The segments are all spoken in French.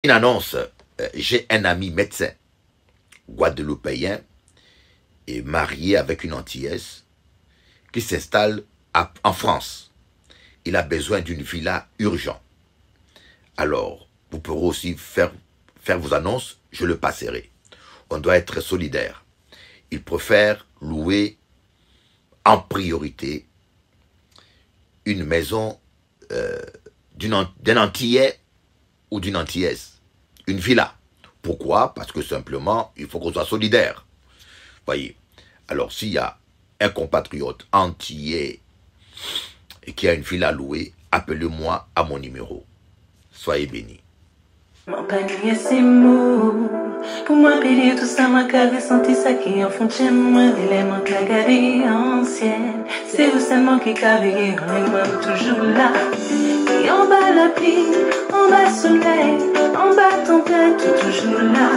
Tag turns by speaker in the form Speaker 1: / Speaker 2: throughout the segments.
Speaker 1: Une annonce, j'ai un ami médecin guadeloupéen et marié avec une Antillaise qui s'installe en France. Il a besoin d'une villa urgent. Alors, vous pourrez aussi faire vos annonces, je le passerai. On doit être solidaire. Il préfère louer en priorité une maison d'un Antillais ou d'une Antillaise. Une villa. Pourquoi? Parce que simplement, il faut qu'on soit solidaire. Voyez. Alors, s'il y a un compatriote antillais qui a une villa louée, appelez-moi à mon numéro. Soyez bénis.
Speaker 2: Mon panier c'est mou. Pour moi, payer tout ça, ma cave senti ça qui en fond de chez moi. L'élément de la galerie ancienne. C'est vous seulement qui cavez, on est moi toujours là. Et en bas la pluie, en bas soleil, en bas tempête, toujours là.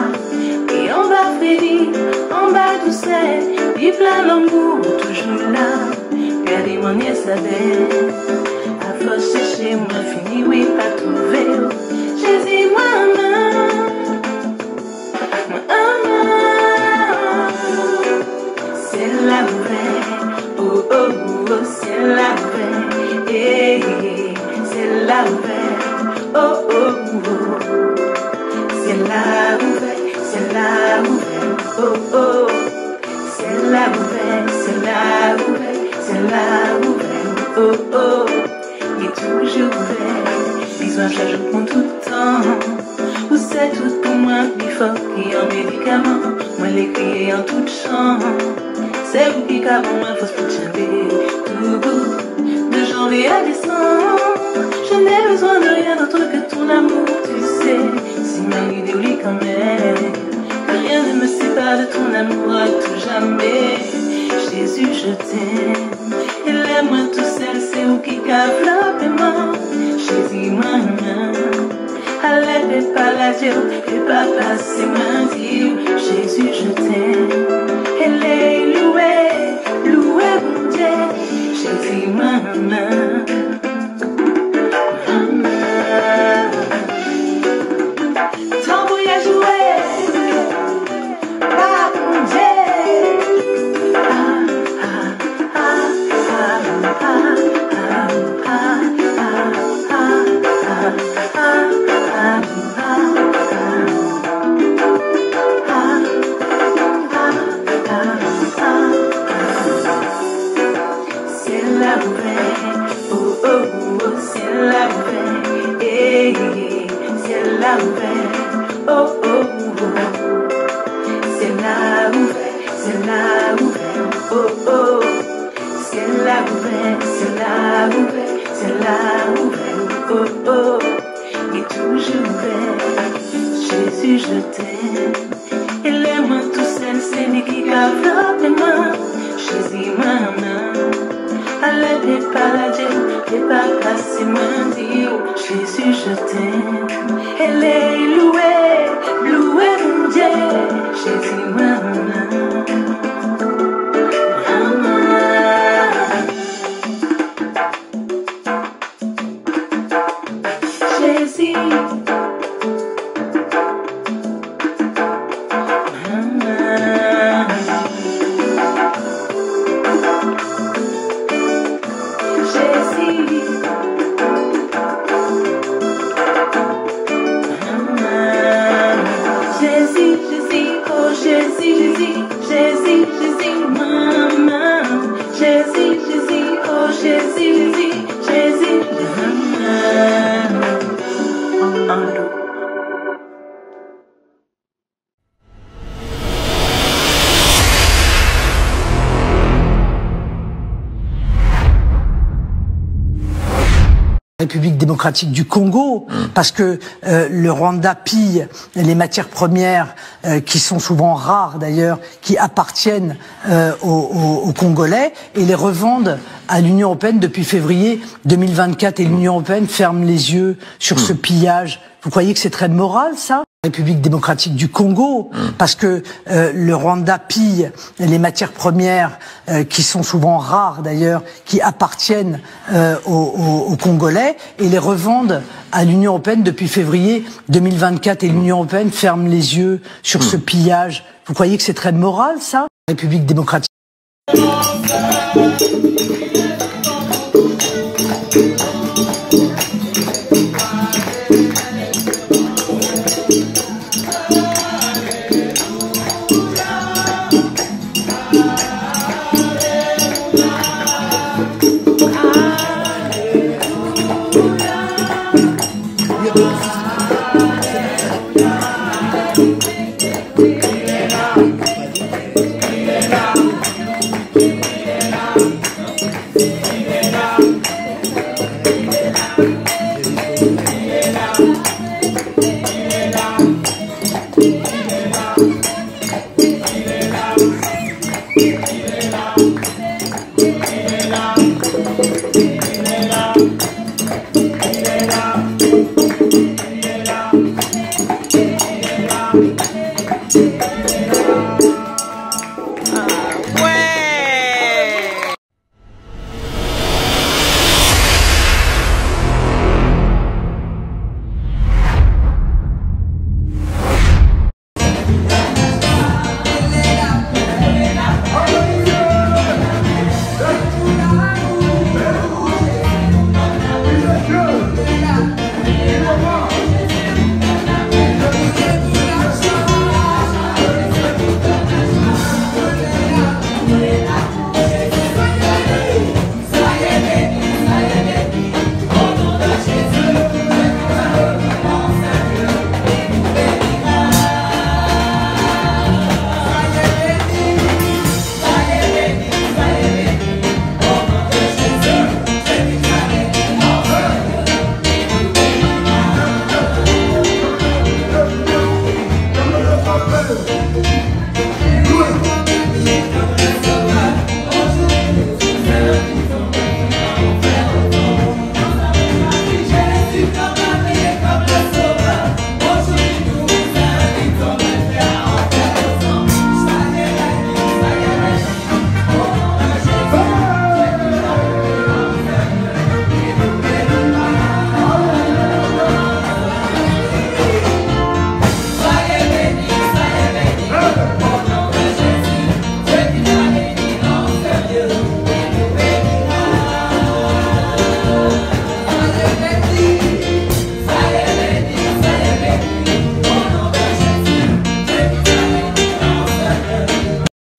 Speaker 2: Et en bas Freddy, en bas douceur, puis plein l'amour, toujours là. Regardez mon Isabelle, à force chercher, moi fini, oui, pas trouvé. Jésus, moi-même. C'est la vraie, oh oh oh, c'est la vraie, eh, c'est la vraie, oh oh oh, c'est la vraie, oh oh, c'est la vraie, c'est la vraie, oh oh, il est toujours vrai, bisous chaque jour pour tout le temps. Vous c'est tout pour moi, plus fort qu'un médicament. Moi l'écris en toute chance. C'est vous qui cavez moi, faut se chanter. Tout bout, de janvier à décembre. Je n'ai besoin de rien d'autre que ton amour, tu sais. C'est ma idéologie quand même. Que rien ne me sépare de ton amour à tout jamais. Jésus, je t'aime. Et l'aime-moi tout seul, c'est vous qui cavez la paiement. Jésus, moi-même. Allez, pas la Dieu, et papa, c'est ma Dieu. Jésus, je t'aime. Elle est louée, louée, mon Dieu. Jésus, maman. Maman. Ton voyage joué, pas mon Dieu. Ah, ah, ah, ah, ah, ah, ah, ah, ah, ah. C'est la vraie, oh oh oh, c'est la vraie, eh, c'est la vraie, oh oh oh, c'est la vraie, oh oh, c'est la vraie, c'est la vraie, oh oh, il est toujours vrai, Jésus je t'aime, et l'aime tout seul, c'est lui qui cave la main, Jésus maman. Allez, pas la Dieu, et pas passer mon Dieu. Jésus, je t'aime. Elle est louée, louée, mon Dieu. Jésus, maman. Jésus. Jésus, maman. Jésus, oh Jésus, maman.
Speaker 3: République démocratique du Congo, parce que le Rwanda pille les matières premières qui sont souvent rares d'ailleurs, qui appartiennent aux Congolais et les revendent à l'Union européenne depuis février 2024 et l'Union européenne ferme les yeux sur ce pillage. Vous croyez que c'est très moral ça ? République démocratique du Congo, parce que le Rwanda pille les matières premières qui sont souvent rares d'ailleurs, qui appartiennent aux Congolais et les revendent à l'Union européenne depuis février 2024 et l'Union européenne ferme les yeux sur ce pillage. Vous croyez que c'est très moral ça, République démocratique?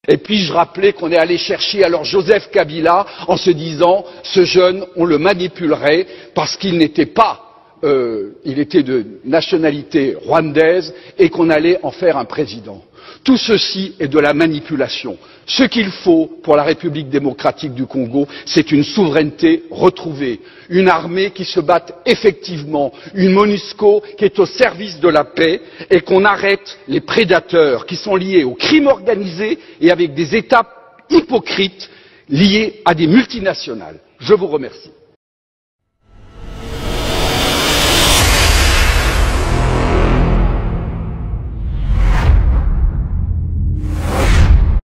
Speaker 4: Et puis je rappelais qu'on est allé chercher alors Joseph Kabila en se disant ce jeune on le manipulerait parce qu'il n'était pas il était de nationalité rwandaise et qu'on allait en faire un président. Tout ceci est de la manipulation. Ce qu'il faut pour la République démocratique du Congo, c'est une souveraineté retrouvée, une armée qui se batte effectivement, une MONUSCO qui est au service de la paix et qu'on arrête les prédateurs qui sont liés au crime organisé et avec des États hypocrites liés à des multinationales. Je vous remercie.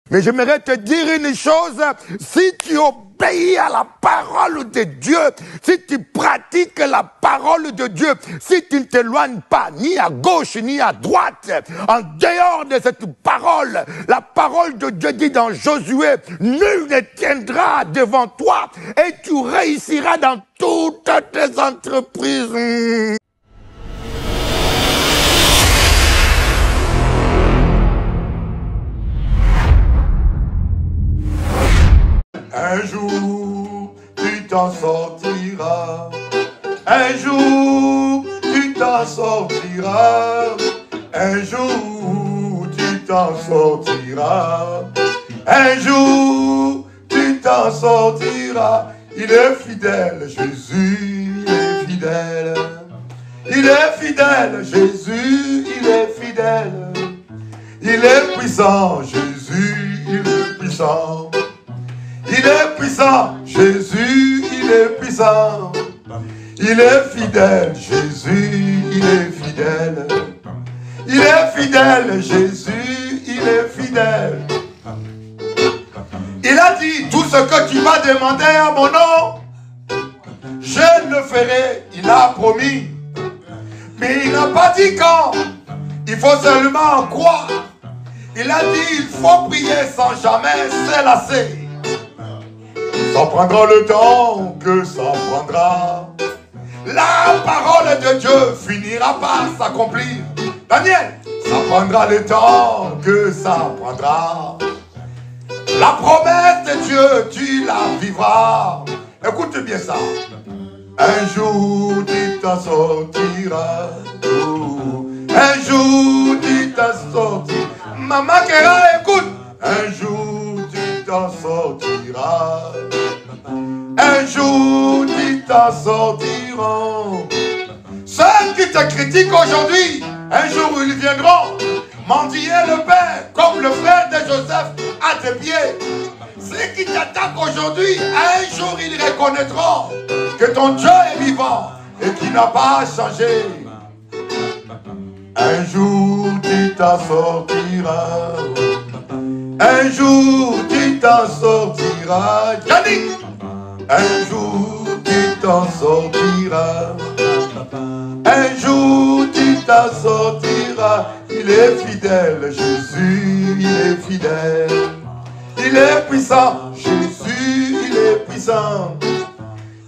Speaker 5: Mais j'aimerais te dire une chose, si tu obéis à la parole de Dieu, si tu pratiques la parole de Dieu, si tu ne t'éloignes pas ni à gauche ni à droite, en dehors de cette parole, la parole de Dieu dit dans Josué, nul ne tiendra devant toi et tu réussiras dans toutes tes entreprises. Un jour, tu t'en sortiras. Un jour, tu t'en sortiras. Un jour, tu t'en sortiras. Un jour, tu t'en sortiras. Il est fidèle, Jésus, il est fidèle. Il est fidèle, Jésus, il est fidèle. Il est puissant, Jésus, il est puissant. Il est puissant, Jésus, il est puissant. Il est fidèle, Jésus, il est fidèle. Il fidèle, Jésus, il est fidèle. Il a dit, tout ce que tu vas demander à mon nom, je le ferai. Il a promis. Mais il n'a pas dit quand. Il faut seulement en croire. Il a dit, il faut prier sans jamais se lasser. Ça prendra le temps que ça prendra. La parole de Dieu finira par s'accomplir. Daniel, ça prendra le temps que ça prendra. La promesse de Dieu, tu la vivras. Écoute bien ça. Un jour, tu t'en sortiras. Un jour, tu t'en sortiras. Maman Kéra, écoute. Un jour, tu t'en sortiras. Un jour, tu t'en sortiras. Ceux qui te critiquent aujourd'hui, un jour ils viendront mendier le pain comme le frère de Joseph à tes pieds. Ceux qui t'attaquent aujourd'hui, un jour ils reconnaîtront que ton Dieu est vivant et qu'il n'a pas changé. Un jour tu t'en sortiras. Un jour tu t'en sortiras. Yannick. Un jour tu t'en sortiras. Un jour tu t'en sortiras. Il est fidèle, Jésus, il est fidèle. Il est puissant, Jésus, il est puissant.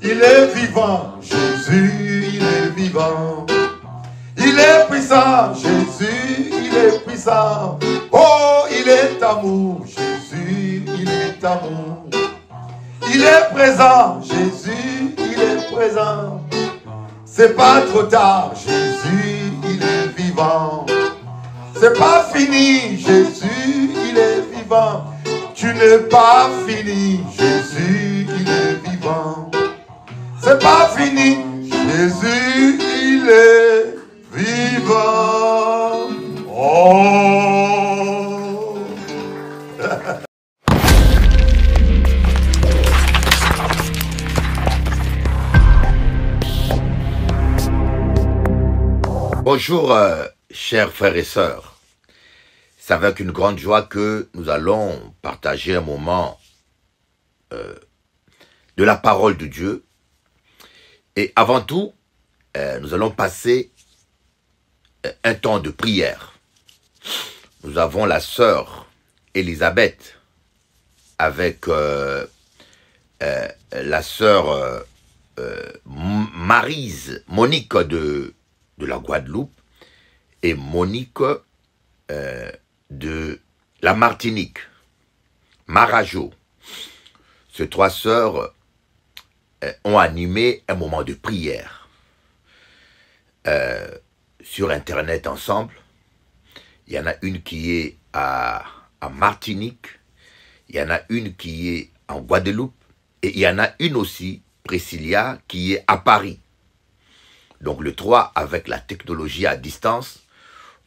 Speaker 5: Il est vivant, Jésus, il est vivant. Il est puissant, Jésus, il est puissant. Oh, il est amour, Jésus, il est amour. Il est présent, Jésus, il est présent. C'est pas trop tard, Jésus, il est vivant. C'est pas fini, Jésus, il est vivant. Tu n'es pas fini, Jésus, il est vivant. C'est pas fini, Jésus, il est vivant. Oh.
Speaker 1: Bonjour, chers frères et sœurs. C'est avec une grande joie que nous allons partager un moment de la parole de Dieu. Et avant tout, nous allons passer un temps de prière. Nous avons la sœur Elisabeth avec la sœur Maryse, Monique de la Guadeloupe et Monique de la Martinique, Marajo. Ces trois sœurs ont animé un moment de prière sur Internet ensemble. Il y en a une qui est à Martinique, il y en a une qui est en Guadeloupe et il y en a une aussi, Priscilla, qui est à Paris. Donc le 3, avec la technologie à distance,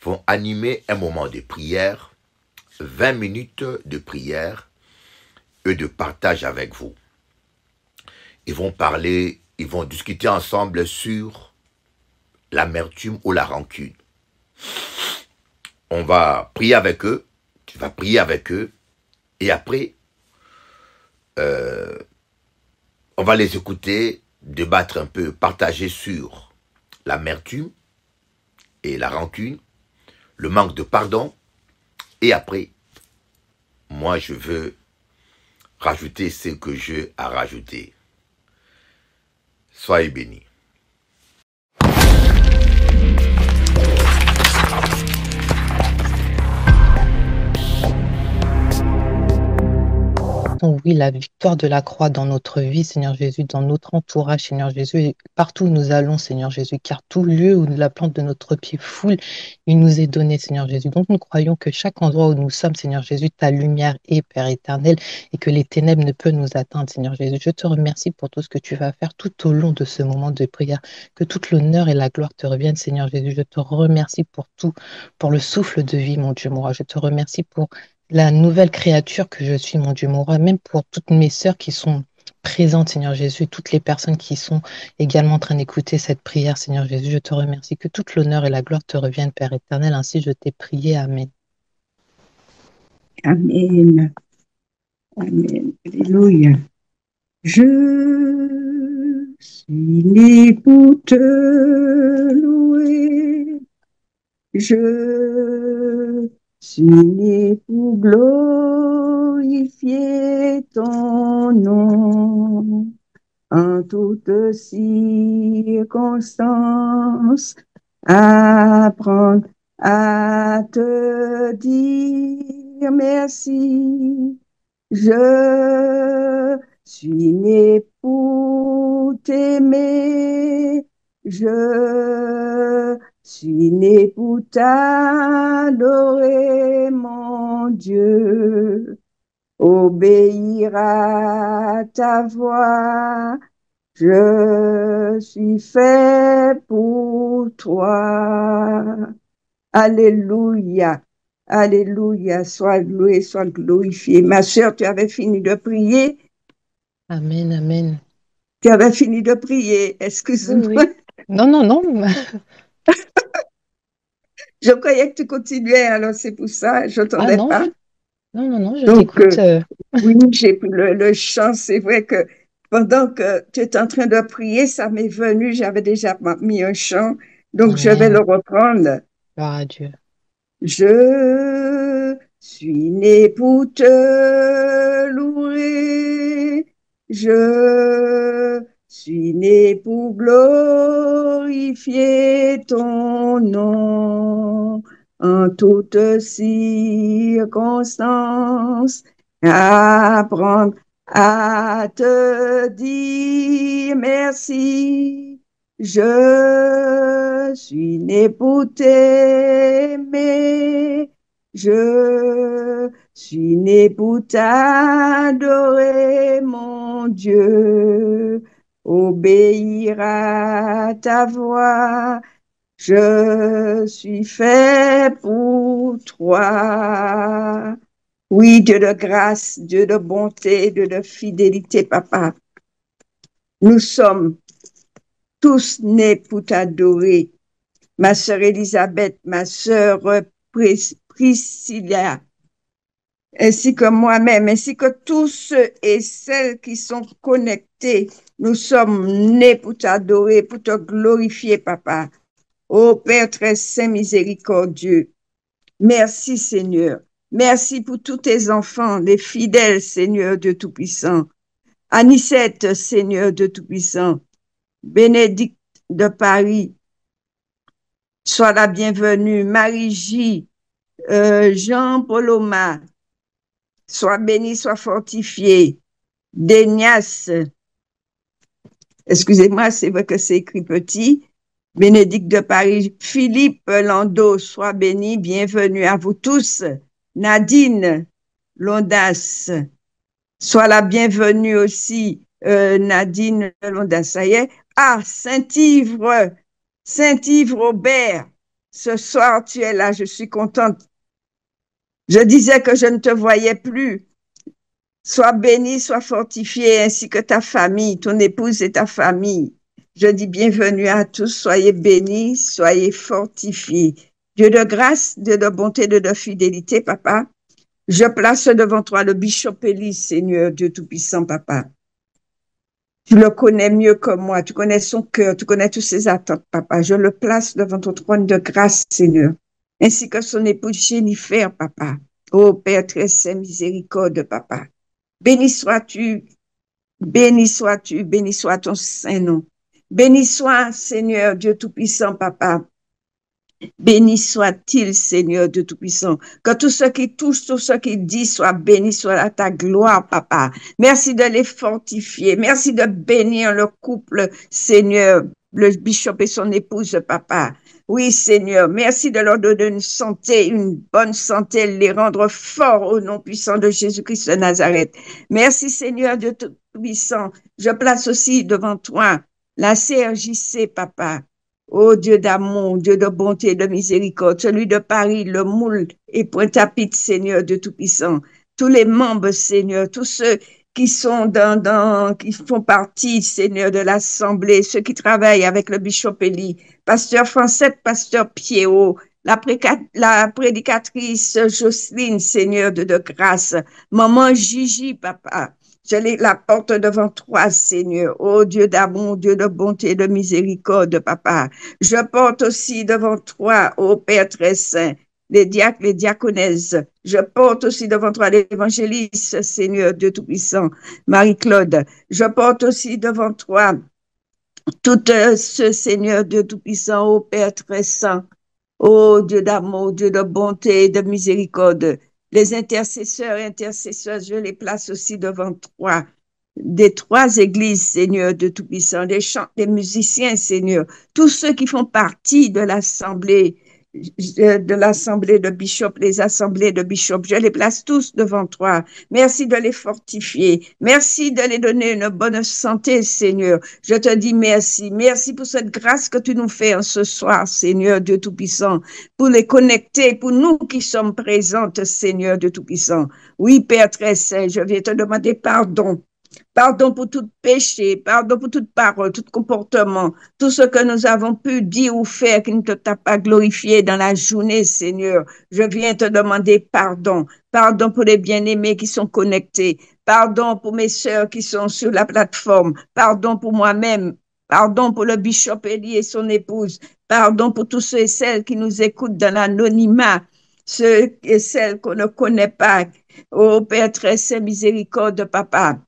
Speaker 1: vont animer un moment de prière, 20 minutes de prière et de partage avec vous. Ils vont parler, ils vont discuter ensemble sur l'amertume ou la rancune. On va prier avec eux, tu vas prier avec eux, et après, on va les écouter, débattre un peu, partager sur l'amertume et la rancune, le manque de pardon, et après, moi je veux rajouter ce que j'ai à rajouter. Soyez bénis.
Speaker 6: Oui, la victoire de la croix dans notre vie, Seigneur Jésus, dans notre entourage, Seigneur Jésus, et partout où nous allons, Seigneur Jésus, car tout lieu où la plante de notre pied foule, il nous est donné, Seigneur Jésus. Donc nous croyons que chaque endroit où nous sommes, Seigneur Jésus, ta lumière est, Père éternel, et que les ténèbres ne peuvent nous atteindre, Seigneur Jésus. Je te remercie pour tout ce que tu vas faire tout au long de ce moment de prière, que toute l'honneur et la gloire te reviennent, Seigneur Jésus. Je te remercie pour tout, pour le souffle de vie, mon Dieu, mon roi. Je te remercie pour la nouvelle créature que je suis, mon Dieu, mon roi, même pour toutes mes sœurs qui sont présente, Seigneur Jésus, toutes les personnes qui sont également en train d'écouter cette prière, Seigneur Jésus, je te remercie. Que toute l'honneur et la gloire te reviennent, Père éternel. Ainsi, je t'ai prié. Amen.
Speaker 7: Amen. Amen. Alléluia. Je suis né pour te louer. Je suis né pour glorifier ton nom. En toutes circonstances, apprendre à te dire merci. Je suis né pour t'aimer. Je suis né pour t'adorer, mon Dieu. Obéir à ta voix. Je suis fait pour toi. Alléluia. Alléluia. Sois loué, sois glorifié. Ma sœur, tu avais fini de prier.
Speaker 6: Amen, amen.
Speaker 7: Tu avais fini de prier. Excuse-moi.
Speaker 6: Oui, oui. Non, non, non.
Speaker 7: Je croyais que tu continuais, alors c'est pour ça, je
Speaker 6: Ah
Speaker 7: t'entendais
Speaker 6: non,
Speaker 7: pas.
Speaker 6: non, je
Speaker 7: Donc,
Speaker 6: t'écoute.
Speaker 7: oui, j'ai pris le chant. C'est vrai que pendant que tu étais en train de prier, ça m'est venu. J'avais déjà mis un chant. Donc, je vais le
Speaker 6: Amen.
Speaker 7: reprendre.
Speaker 6: Gloire à Dieu.
Speaker 7: Je suis né pour te louer. Je suis né pour glorifier ton nom en toutes circonstances. Apprendre à te dire merci. Je suis né pour t'aimer. Je suis né pour t'adorer, mon Dieu. Obéir à ta voix. Je suis fait pour toi. Oui, Dieu de grâce, Dieu de bonté, Dieu de fidélité, papa. Nous sommes tous nés pour t'adorer. Ma sœur Elisabeth, ma sœur Priscilla, ainsi que moi-même, ainsi que tous ceux et celles qui sont connectés, nous sommes nés pour t'adorer, pour te glorifier, papa. Ô Père très saint miséricordieux, merci Seigneur. Merci pour tous tes enfants, les fidèles, Seigneur Dieu Tout-Puissant. Anicette, Seigneur Dieu Tout-Puissant. Bénédicte de Paris, sois la bienvenue. Marie-J, Jean-Paul Omar, sois béni, sois fortifié. Dénias, excusez-moi, c'est vrai que c'est écrit petit. Bénédicte de Paris, Philippe Landau, sois béni, bienvenue à vous tous. Nadine Londas, sois la bienvenue aussi. Nadine Londas, ça y est. Ah, Saint-Yves Robert, ce soir tu es là, je suis contente. Je disais que je ne te voyais plus. Sois béni, sois fortifié, ainsi que ta famille, ton épouse et ta famille. Je dis bienvenue à tous, soyez bénis, soyez fortifiés. Dieu de grâce, Dieu de bonté, Dieu de fidélité, papa. Je place devant toi le bishop Élie, Seigneur, Dieu Tout-Puissant, papa. Tu le connais mieux que moi, tu connais son cœur, tu connais toutes ses attentes, papa. Je le place devant ton trône de grâce, Seigneur, ainsi que son épouse Jennifer, papa. Ô Père très saint, miséricorde, papa. Béni sois-tu, béni sois-tu, béni soit ton saint nom. Béni soit, Seigneur, Dieu Tout-Puissant, papa. Béni soit-il, Seigneur Dieu Tout-Puissant. Que tout ce qui touche, tout ce qui dit soit béni, soit à ta gloire, papa. Merci de les fortifier. Merci de bénir le couple, Seigneur, le bishop et son épouse, papa. Oui, Seigneur, merci de leur donner une santé, une bonne santé, les rendre forts au nom puissant de Jésus-Christ de Nazareth. Merci, Seigneur Dieu Tout-Puissant. Je place aussi devant toi la CRJC, papa. Ô Dieu d'amour, Dieu de bonté, de miséricorde, celui de Paris, le Moule et Pointe-à-Pitre, Seigneur Dieu Tout-Puissant, tous les membres, Seigneur, tous ceux qui sont qui font partie, Seigneur, de l'Assemblée, ceux qui travaillent avec le Bishop Eli, Pasteur Francette, Pasteur Pierrot, la prédicatrice Jocelyne, Seigneur de grâce, Maman Gigi, Papa. Je la porte devant toi, Seigneur. Oh Dieu d'amour, Dieu de bonté et de miséricorde, Papa. Je porte aussi devant toi, ô Père très saint, les diacres, les diaconesses. Je porte aussi devant toi l'évangéliste, Seigneur Dieu Tout-Puissant, Marie-Claude. Je porte aussi devant toi tout ce Seigneur Dieu Tout-Puissant, ô Père très saint, ô Dieu d'amour, Dieu de bonté et de miséricorde. Les intercesseurs et intercesseuses, je les place aussi devant toi. Des trois églises, Seigneur de Tout-Puissant, des musiciens, Seigneur, tous ceux qui font partie de l'assemblée de Bishop, les assemblées de Bishop, je les place tous devant toi. Merci de les fortifier. Merci de les donner une bonne santé, Seigneur. Je te dis merci. Merci pour cette grâce que tu nous fais en ce soir, Seigneur Dieu Tout-Puissant, pour les connecter, pour nous qui sommes présentes, Seigneur Dieu Tout-Puissant. Oui, Père très saint, je viens te demander pardon. Pardon pour tout péché, pardon pour toute parole, tout comportement, tout ce que nous avons pu dire ou faire qui ne t'a pas glorifié dans la journée, Seigneur. Je viens te demander pardon. Pardon pour les bien-aimés qui sont connectés. Pardon pour mes sœurs qui sont sur la plateforme. Pardon pour moi-même. Pardon pour le Bishop Eli et son épouse. Pardon pour tous ceux et celles qui nous écoutent dans l'anonymat. Ceux et celles qu'on ne connaît pas. Oh Père très saint, miséricorde, Papa.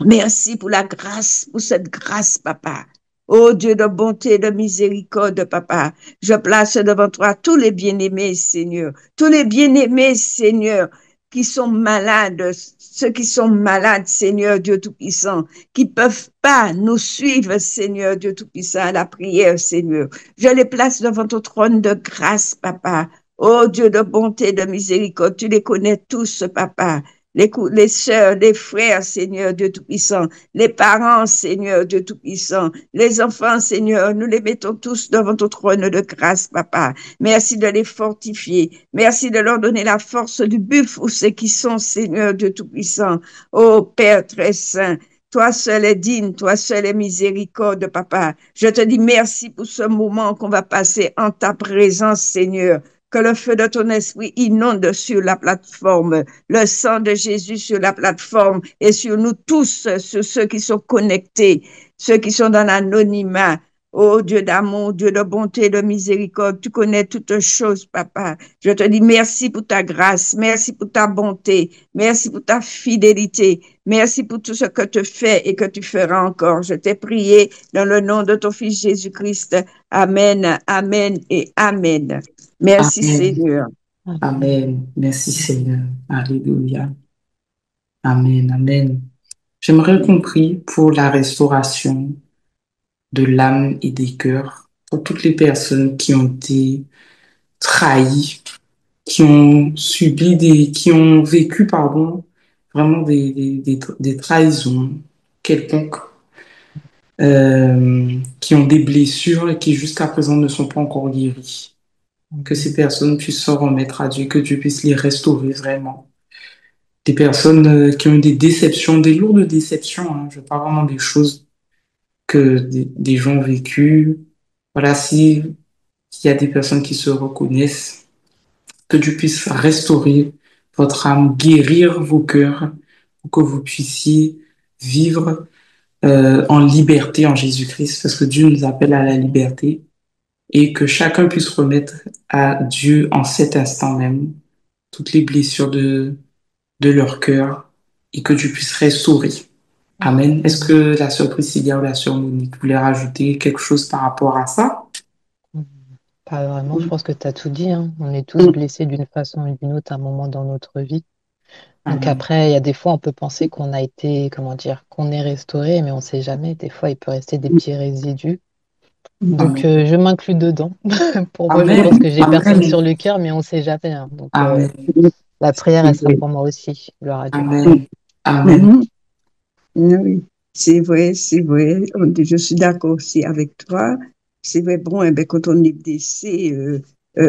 Speaker 7: Merci pour la grâce, pour cette grâce, Papa. Oh Dieu de bonté et de miséricorde, Papa. Je place devant toi tous les bien-aimés, Seigneur. Tous les bien-aimés, Seigneur, qui sont malades, ceux qui sont malades, Seigneur Dieu Tout-Puissant, qui peuvent pas nous suivre, Seigneur Dieu Tout-Puissant, à la prière, Seigneur. Je les place devant ton trône de grâce, Papa. Oh Dieu de bonté et de miséricorde, tu les connais tous, Papa. Les sœurs, les frères, Seigneur Dieu Tout-Puissant, les parents, Seigneur Dieu Tout-Puissant, les enfants, Seigneur, nous les mettons tous devant ton trône de grâce, Papa. Merci de les fortifier. Merci de leur donner la force du buffle ou ceux qui sont, Seigneur Dieu Tout-Puissant. Oh Père très saint, toi seul est digne, toi seul est miséricorde, Papa. Je te dis merci pour ce moment qu'on va passer en ta présence, Seigneur. Que le feu de ton esprit inonde sur la plateforme, le sang de Jésus sur la plateforme et sur nous tous, sur ceux qui sont connectés, ceux qui sont dans l'anonymat. Oh Dieu d'amour, Dieu de bonté, de miséricorde, tu connais toutes choses, Papa. Je te dis merci pour ta grâce, merci pour ta bonté, merci pour ta fidélité, merci pour tout ce que tu fais et que tu feras encore. Je t'ai prié dans le nom de ton Fils Jésus-Christ. Amen, amen et amen. Merci
Speaker 8: Amen.
Speaker 7: Seigneur.
Speaker 8: Amen. Merci Seigneur. Alléluia. Amen. Amen. J'aimerais qu'on prie pour la restauration de l'âme et des cœurs, pour toutes les personnes qui ont été trahies, qui ont qui ont vécu, pardon, vraiment des trahisons quelconques, qui ont des blessures et qui jusqu'à présent ne sont pas encore guéries. Que ces personnes puissent se remettre à Dieu, que Dieu puisse les restaurer vraiment. Des personnes qui ont eu des déceptions, des lourdes déceptions, hein, je parle vraiment des choses que des gens ont vécues. Voilà, s'il y a des personnes qui se reconnaissent, que Dieu puisse restaurer votre âme, guérir vos cœurs, pour que vous puissiez vivre en liberté en Jésus-Christ, parce que Dieu nous appelle à la liberté, et que chacun puisse remettre à Dieu en cet instant même toutes les blessures de leur cœur, et que Dieu puisse restaurer. Amen. Est-ce que la sœur Priscilla ou la sœur Monique voulait rajouter quelque chose par rapport à ça?
Speaker 6: Pas vraiment, je pense que tu as tout dit, hein. On est tous blessés d'une façon ou d'une autre à un moment dans notre vie. Donc
Speaker 8: Amen.
Speaker 6: après, il y a des fois, on peut penser qu'on a été, comment dire, qu'on est restauré, mais on ne sait jamais. Des fois, il peut rester des petits résidus. Donc,
Speaker 8: Amen.
Speaker 6: je m'inclus dedans. Pour moi, je
Speaker 8: Amen.
Speaker 6: pense que j'ai personne
Speaker 8: Amen.
Speaker 6: sur le cœur, mais on ne sait jamais, hein. Donc,
Speaker 8: Amen.
Speaker 6: la prière, elle sera pour moi aussi. Gloire à Dieu.
Speaker 8: Amen. Amen.
Speaker 7: Oui, c'est vrai, c'est vrai. Je suis d'accord aussi avec toi. C'est vrai, bon, eh ben, quand on est blessé,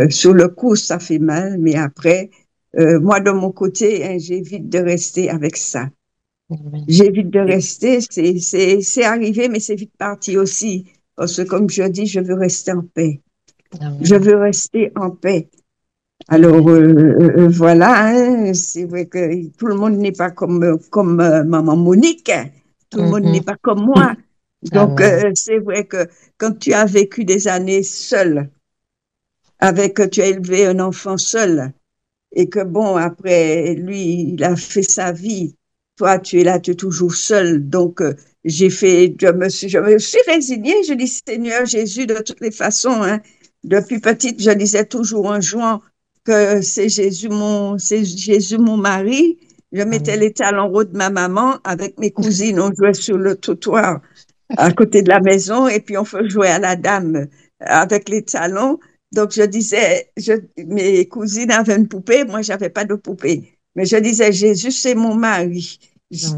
Speaker 7: sur le coup, ça fait mal, mais après, moi, de mon côté, hein, j'évite de rester avec ça.
Speaker 6: Amen.
Speaker 7: J'évite de rester, c'est arrivé, mais c'est vite parti aussi. Parce que comme je dis, je veux rester en paix. Je
Speaker 6: Amen.
Speaker 7: veux rester en paix. Alors
Speaker 6: Amen.
Speaker 7: voilà, hein, c'est vrai que tout le monde n'est pas comme maman Monique, hein. Tout le monde n'est
Speaker 6: Mhm.
Speaker 7: pas comme moi. Donc
Speaker 6: Amen.
Speaker 7: c'est vrai que quand tu as vécu des années seul, tu as élevé un enfant seul, et que bon, après, lui, il a fait sa vie. Toi, tu es là, tu es toujours seul. Donc, je me suis résignée. Je dis, Seigneur Jésus, de toutes les façons, hein, depuis petite, je disais toujours en jouant que c'est Jésus mon mari. Je mettais
Speaker 6: Amen.
Speaker 7: les talons hauts de ma maman avec mes cousines. On jouait sur le trottoir à côté de la maison et puis on fait jouer à la dame avec les talons. Donc je disais, mes cousines avaient une poupée, moi j'avais pas de poupée. Mais je disais, Jésus c'est mon mari.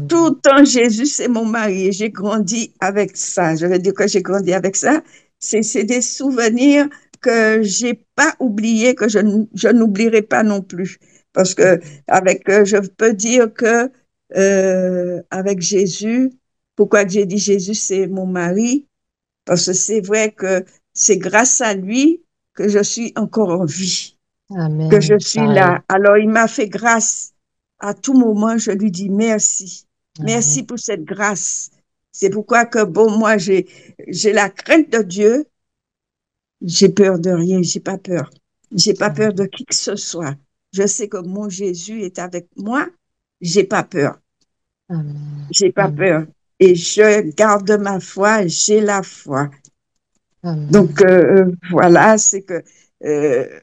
Speaker 7: Tout
Speaker 6: Amen.
Speaker 7: le temps, Jésus c'est mon mari. Et j'ai grandi avec ça. Je vais dire que j'ai grandi avec ça. C'est des souvenirs que j'ai pas oubliés, que je n'oublierai pas non plus. Parce que je peux dire que avec Jésus, pourquoi j'ai dit Jésus, c'est mon mari? Parce que c'est vrai que c'est grâce à lui que je suis encore en vie, que je
Speaker 6: Amen.
Speaker 7: suis
Speaker 6: Pareil.
Speaker 7: là. Alors, il m'a fait grâce. À tout moment, je lui dis merci. Merci
Speaker 6: Amen.
Speaker 7: pour cette grâce. C'est pourquoi que, bon, moi, j'ai la crainte de Dieu. J'ai peur de rien. J'ai pas peur. J'ai pas peur de
Speaker 6: Amen.
Speaker 7: qui que ce soit. Je sais que mon Jésus est avec moi. J'ai pas peur.
Speaker 6: Amen.
Speaker 7: J'ai pas
Speaker 6: Amen.
Speaker 7: peur. Et je garde ma foi, j'ai la foi. Donc,
Speaker 6: Amen.
Speaker 7: voilà, euh,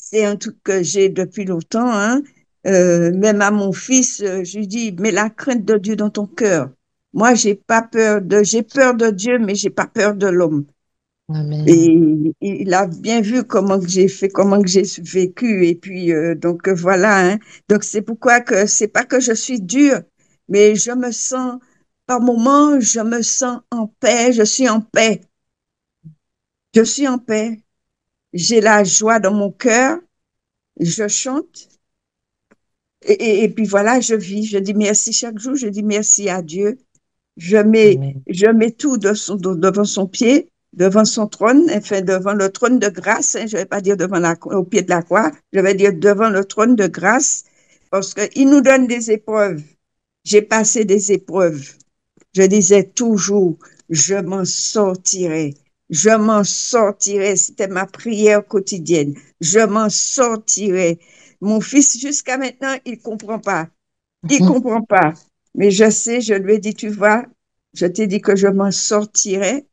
Speaker 7: c'est un truc que j'ai depuis longtemps, hein. Même à mon fils, je lui dis, mets la crainte de Dieu dans ton cœur. Moi, j'ai peur de Dieu, mais j'ai pas peur de l'homme.
Speaker 6: Amen.
Speaker 7: Et il a bien vu comment que j'ai fait, comment que j'ai vécu. Et puis, donc voilà, hein. Donc c'est pourquoi que c'est pas que je suis dure, mais je me sens, par moments, je me sens en paix. Je suis en paix. Je suis en paix. J'ai la joie dans mon cœur. Je chante. Et puis voilà, je vis. Je dis merci chaque jour. Je dis merci à Dieu.
Speaker 6: Amen.
Speaker 7: Je mets tout devant son pied, devant son trône, enfin devant le trône de grâce, hein, je vais pas dire au pied de la croix, je vais dire devant le trône de grâce, parce qu'il nous donne des épreuves. J'ai passé des épreuves. Je disais toujours, je m'en sortirai. Je m'en sortirai. C'était ma prière quotidienne. Je m'en sortirai. Mon fils, jusqu'à maintenant, il comprend pas. Il comprend pas. Mais je sais, je lui ai dit, tu vois, je t'ai dit que je m'en sortirais.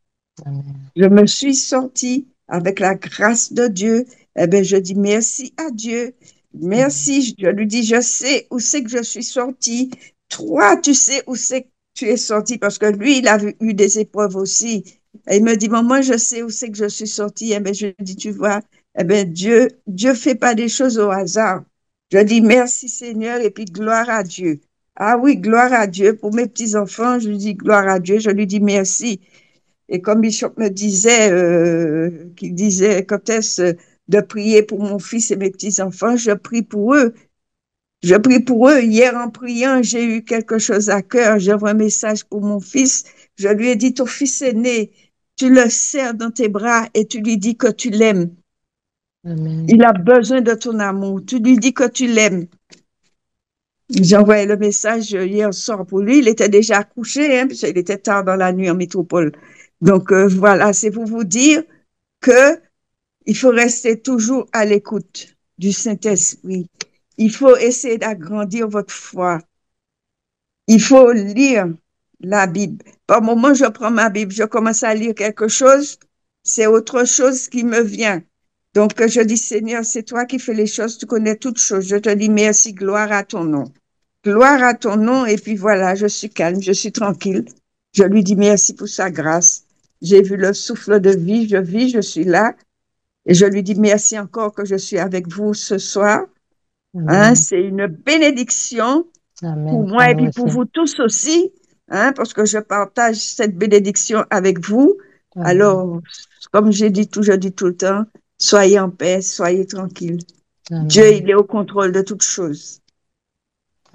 Speaker 6: Amen.
Speaker 7: Je me suis sortie avec la grâce de Dieu. Eh bien, je dis merci à Dieu. Merci. Je lui dis, je sais où c'est que je suis sortie. Toi, tu sais où c'est que tu es sortie parce que lui, il a eu des épreuves aussi. Et il me dit, maman, je sais où c'est que je suis sortie. Eh bien, je lui dis, tu vois, eh bien, Dieu fait pas des choses au hasard. Je dis merci Seigneur et puis gloire à Dieu. Ah oui, gloire à Dieu. Pour mes petits-enfants, je lui dis gloire à Dieu. Je lui dis merci. Et comme Bishop me disait, qu'il disait quand est-ce de prier pour mon fils et mes petits-enfants, je prie pour eux. Je prie pour eux. Hier, en priant, j'ai eu quelque chose à cœur. J'envoie un message pour mon fils. Je lui ai dit, ton fils aîné, tu le serres dans tes bras et tu lui dis que tu l'aimes.
Speaker 6: Amen.
Speaker 7: Il a besoin de ton amour. Tu lui dis que tu l'aimes. J'ai envoyé le message hier soir pour lui. Il était déjà couché, hein, puisqu'il était tard dans la nuit en métropole. Donc voilà, c'est pour vous dire que il faut rester toujours à l'écoute du Saint-Esprit. Il faut essayer d'agrandir votre foi. Il faut lire la Bible. Par moment, je prends ma Bible, je commence à lire quelque chose, c'est autre chose qui me vient. Donc, je dis, Seigneur, c'est toi qui fais les choses, tu connais toutes choses. Je te dis merci, gloire à ton nom. Gloire à ton nom, et puis voilà, je suis calme, je suis tranquille. Je lui dis merci pour sa grâce. J'ai vu le souffle de vie, je suis là. Et je lui dis merci encore que je suis avec vous ce soir. Hein,
Speaker 6: Amen.
Speaker 7: c'est une bénédiction pour
Speaker 6: Amen. Pour
Speaker 7: moi et
Speaker 6: nous
Speaker 7: puis pour
Speaker 6: aussi.
Speaker 7: vous tous aussi, hein, parce que je partage cette bénédiction avec vous.
Speaker 6: Amen.
Speaker 7: Alors, comme je dis tout le temps, soyez en paix, soyez tranquilles. Dieu,
Speaker 6: Amen.
Speaker 7: il est au contrôle de toutes choses.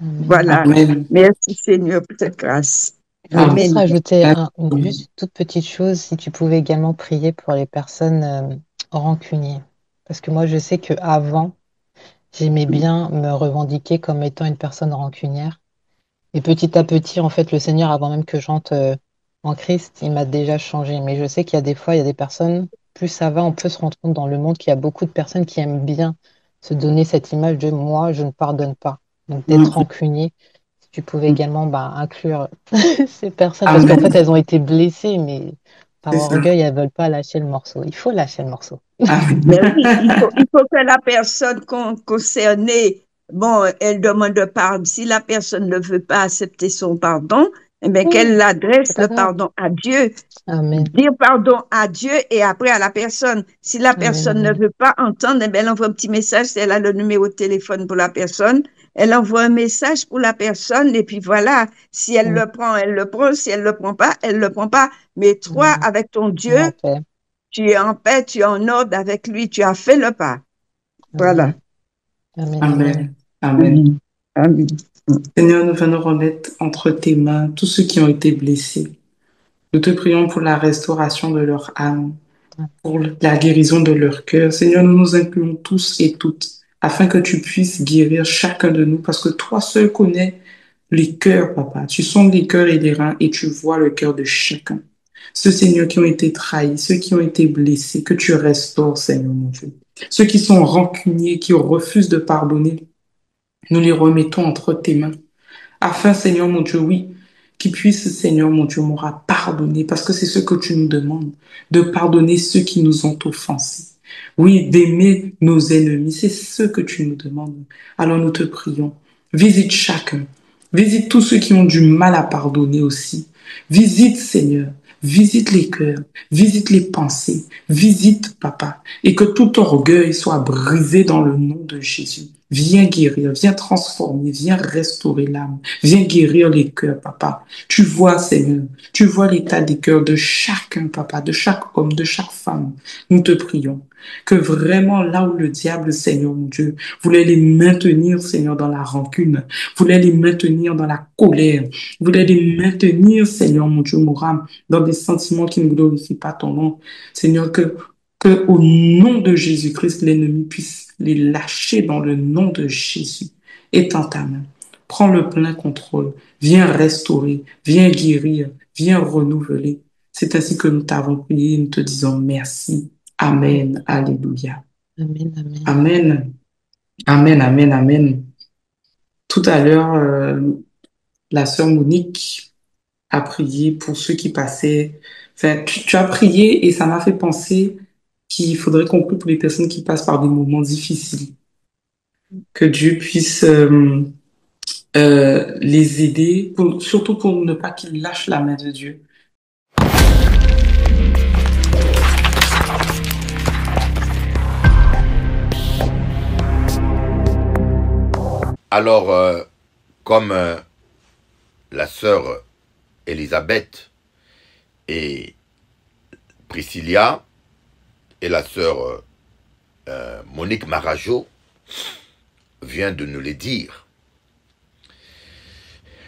Speaker 7: Voilà.
Speaker 8: Amen.
Speaker 7: Merci Seigneur pour cette grâce.
Speaker 6: Je voulais juste
Speaker 7: Amen.
Speaker 6: rajouter
Speaker 8: Amen.
Speaker 6: juste une toute petite chose, si tu pouvais également prier pour les personnes rancunières. Parce que moi, je sais que avant, j'aimais bien me revendiquer comme étant une personne rancunière. Et petit à petit, en fait, le Seigneur, avant même que j'entre en Christ, il m'a déjà changé. Mais je sais qu'il y a des fois, il y a des personnes, plus ça va, on peut se rendre compte dans le monde qu'il y a beaucoup de personnes qui aiment bien se donner cette image de moi, je ne pardonne pas. Donc d'être rancunier, si tu pouvais également inclure ces personnes, parce qu'en fait,
Speaker 8: Amen.
Speaker 6: elles ont été blessées, mais par
Speaker 8: C'est ça.
Speaker 6: orgueil, elles veulent pas lâcher le morceau. Il faut lâcher le morceau.
Speaker 7: Mais oui,
Speaker 8: Amen.
Speaker 7: il faut que la personne concernée, bon, elle demande pardon. Si la personne ne veut pas accepter son pardon, eh bien,
Speaker 6: Oui,
Speaker 7: qu'elle
Speaker 6: c'est
Speaker 7: adresse
Speaker 6: pas
Speaker 7: le
Speaker 6: grave.
Speaker 7: pardon à Dieu.
Speaker 6: Amen.
Speaker 7: Dire pardon à Dieu et après à la personne. Si la
Speaker 6: Amen.
Speaker 7: personne ne
Speaker 6: Amen.
Speaker 7: veut pas entendre, eh bien, elle envoie un petit message. Si elle a le numéro de téléphone pour la personne, elle envoie un message pour la personne et puis voilà. Si elle
Speaker 6: Mm.
Speaker 7: le prend, elle le prend. Si elle le prend pas, elle le prend pas. Mais toi,
Speaker 6: Amen.
Speaker 7: avec ton
Speaker 6: On en
Speaker 7: Dieu,
Speaker 6: paix.
Speaker 7: tu es en paix, tu es en ordre avec lui, tu as fait le pas. Voilà.
Speaker 6: Amen. Amen. Amen.
Speaker 8: Amen. Amen.
Speaker 7: Amen. Amen.
Speaker 8: Seigneur, nous venons remettre entre tes mains tous ceux qui ont été blessés. Nous te prions pour la restauration de leur âme, pour la guérison de leur cœur. Seigneur, nous nous incluons tous et toutes afin que tu puisses guérir chacun de nous parce que toi seul connais les cœurs, papa. Tu sondes les cœurs et les reins et tu vois le cœur de chacun. Ceux, Seigneur, qui ont été trahis, ceux qui ont été blessés, que tu restaures, Seigneur, mon Dieu. Ceux qui sont rancuniers, qui refusent de pardonner, nous les remettons entre tes mains afin, Seigneur mon Dieu, oui, qu'ils puissent, Seigneur mon Dieu, m'aura pardonné, parce que c'est ce que tu nous demandes, de pardonner ceux qui nous ont offensés. Oui, d'aimer nos ennemis, c'est ce que tu nous demandes. Alors nous te prions, visite chacun, visite tous ceux qui ont du mal à pardonner aussi. Visite, Seigneur, visite les cœurs, visite les pensées, visite, Papa, et que tout orgueil soit brisé dans le nom de Jésus. Viens guérir, viens transformer, viens restaurer l'âme, viens guérir les cœurs, papa. Tu vois, Seigneur, tu vois l'état des cœurs de chacun, papa, de chaque homme, de chaque femme. Nous te prions que vraiment là où le diable, Seigneur mon Dieu, voulait les maintenir, Seigneur, dans la rancune, voulait les maintenir dans la colère, voulait les maintenir, Seigneur mon Dieu, mon âme, dans des sentiments qui ne glorifient pas ton nom. Seigneur, que au nom de Jésus-Christ, l'ennemi puisse les lâcher dans le nom de Jésus. Étends ta main. Prends le plein contrôle. Viens restaurer, viens guérir, viens renouveler. C'est ainsi que nous t'avons prié et nous te disons merci. Amen. Alléluia.
Speaker 6: Amen. Amen.
Speaker 8: Amen. Amen. Amen. Amen. Tout à l'heure, la sœur Monique a prié pour ceux qui passaient. Enfin, tu as prié et ça m'a fait penser qu'il faudrait conclure pour les personnes qui passent par des moments difficiles. Que Dieu puisse les aider, surtout pour ne pas qu'ils lâchent la main de Dieu.
Speaker 1: Alors, comme la sœur Elisabeth et Priscilla et la sœur Monique Marajo vient de nous le dire,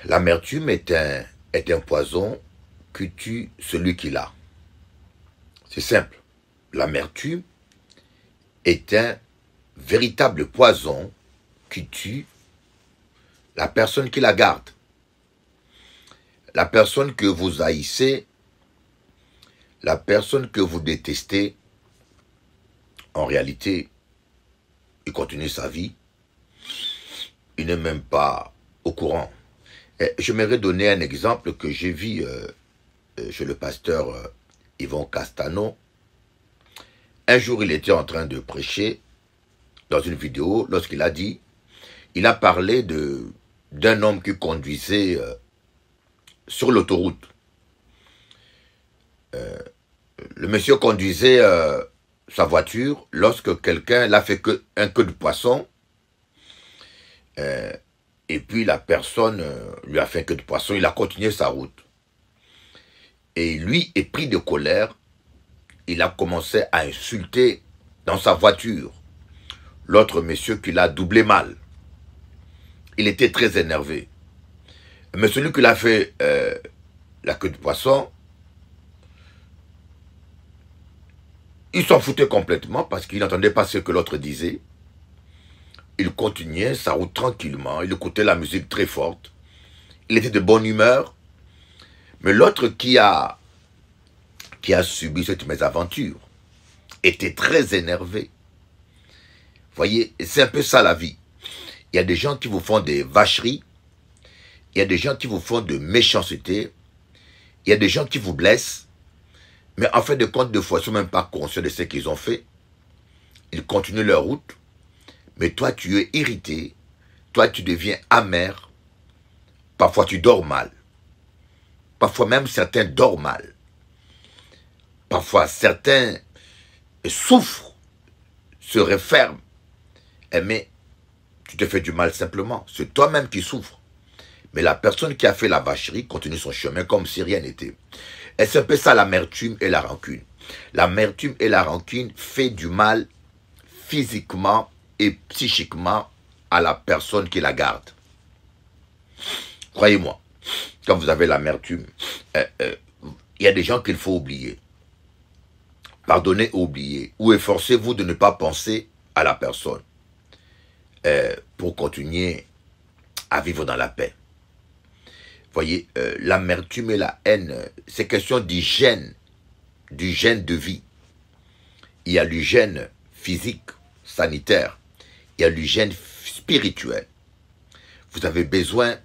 Speaker 1: l'amertume est un poison qui tue celui qui l'a. C'est simple. L'amertume est un véritable poison qui tue la personne qui la garde. La personne que vous haïssez, la personne que vous détestez, en réalité, il continue sa vie. Il n'est même pas au courant. J'aimerais donner un exemple que j'ai vu chez le pasteur Yvon Castano. Un jour, il était en train de prêcher dans une vidéo lorsqu'il a dit, il a parlé d'un homme qui conduisait sur l'autoroute. Le monsieur conduisait sa voiture lorsque quelqu'un l'a fait un queue de poisson et puis la personne lui a fait un queue de poisson, il a continué sa route. Et lui est pris de colère, il a commencé à insulter dans sa voiture l'autre monsieur qui l'a doublé mal. il était très énervé. Mais celui qui l'a fait la queue de poisson, il s'en foutait complètement parce qu'il n'entendait pas ce que l'autre disait. Il continuait sa route tranquillement, il écoutait la musique très forte. Il était de bonne humeur. Mais l'autre qui a subi cette mésaventure était très énervé. Vous voyez, c'est un peu ça la vie. Il y a des gens qui vous font des vacheries. Il y a des gens qui vous font de méchanceté. Il y a des gens qui vous blessent. Mais en fin de compte, des fois, ils ne sont même pas conscients de ce qu'ils ont fait. Ils continuent leur route. Mais toi, tu es irrité. Toi, tu deviens amer. Parfois, tu dors mal. Parfois même, certains dorment mal. Parfois, certains souffrent, se referment. Mais tu te fais du mal simplement. C'est toi-même qui souffres. Mais la personne qui a fait la vacherie continue son chemin comme si rien n'était. Et c'est un peu ça l'amertume et la rancune. L'amertume et la rancune fait du mal physiquement et psychiquement à la personne qui la garde. Croyez-moi, quand vous avez l'amertume, il y a des gens qu'il faut oublier. Pardonnez ou oubliez. Ou efforcez-vous de ne pas penser à la personne pour continuer à vivre dans la paix. Voyez, l'amertume et la haine, c'est question d'hygiène, de vie. Il y a l'hygiène physique, sanitaire. Il y a l'hygiène spirituelle. Vous avez besoin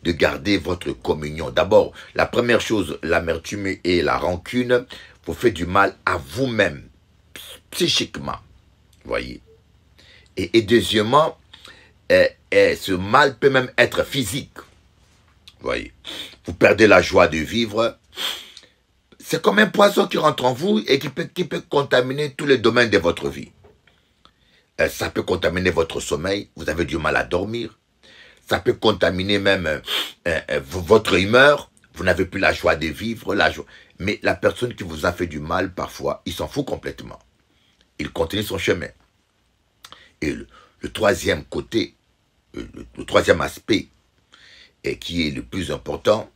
Speaker 1: de garder votre communion. D'abord, la première chose, l'amertume et la rancune vous fait du mal à vous-même, psychiquement. Voyez. Et deuxièmement, ce mal peut même être physique. Voyez. Vous perdez la joie de vivre. C'est comme un poison qui rentre en vous et qui peut contaminer tous les domaines de votre vie. Ça peut contaminer votre sommeil. Vous avez du mal à dormir. Ça peut contaminer même votre humeur. Vous n'avez plus la joie de vivre. Mais la personne qui vous a fait du mal, parfois, il s'en fout complètement. Il continue son chemin. Et le troisième côté, le troisième aspect, et qui est le plus important,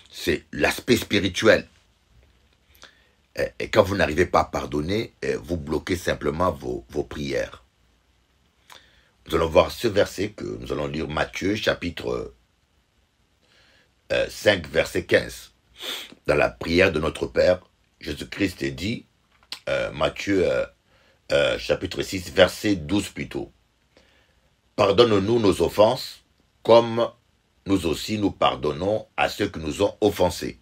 Speaker 1: c'est l'aspect spirituel. Et quand vous n'arrivez pas à pardonner, vous bloquez simplement vos prières. Nous allons voir ce verset que nous allons lire, Matthieu, chapitre 5, verset 15. Dans la prière de notre Père, Jésus-Christ dit, Matthieu, chapitre 6, verset 12 plutôt. Pardonne-nous nos offenses, comme nous aussi nous pardonnons à ceux qui nous ont offensés.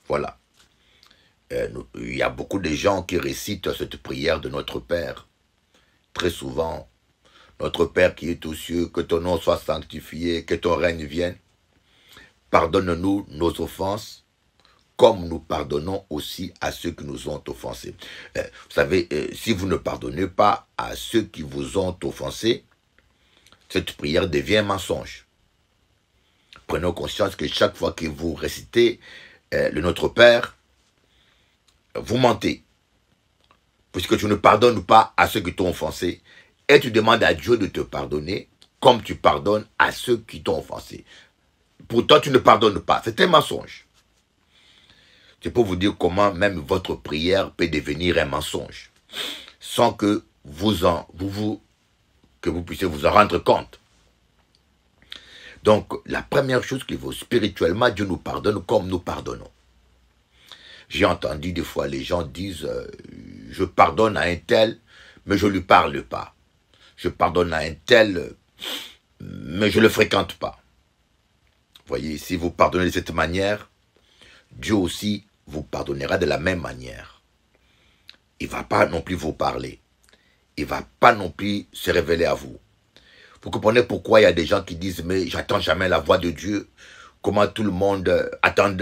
Speaker 1: Voilà. Il y a beaucoup de gens qui récitent cette prière de notre Père. Très souvent, notre Père qui est aux cieux, que ton nom soit sanctifié, que ton règne vienne. Pardonne-nous nos offenses, comme nous pardonnons aussi à ceux qui nous ont offensés. Vous savez, si vous ne pardonnez pas à ceux qui vous ont offensés, cette prière devient un mensonge. Prenons conscience que chaque fois que vous récitez le Notre Père, vous mentez. Puisque tu ne pardonnes pas à ceux qui t'ont offensé, et tu demandes à Dieu de te pardonner, comme tu pardonnes à ceux qui t'ont offensé. Pourtant, tu ne pardonnes pas. C'est un mensonge. C'est pour vous dire comment même votre prière peut devenir un mensonge, sans que vous puissiez vous en rendre compte. Donc, la première chose qu'il faut spirituellement, Dieu nous pardonne comme nous pardonnons. J'ai entendu des fois les gens disent je pardonne à un tel, mais je ne lui parle pas. Je pardonne à un tel, mais je ne le fréquente pas. Voyez, si vous pardonnez de cette manière, Dieu aussi vous pardonnera de la même manière. Il ne va pas non plus vous parler. Il ne va pas non plus se révéler à vous. Vous comprenez pourquoi il y a des gens qui disent mais j'attends jamais la voix de Dieu. Comment tout le monde attend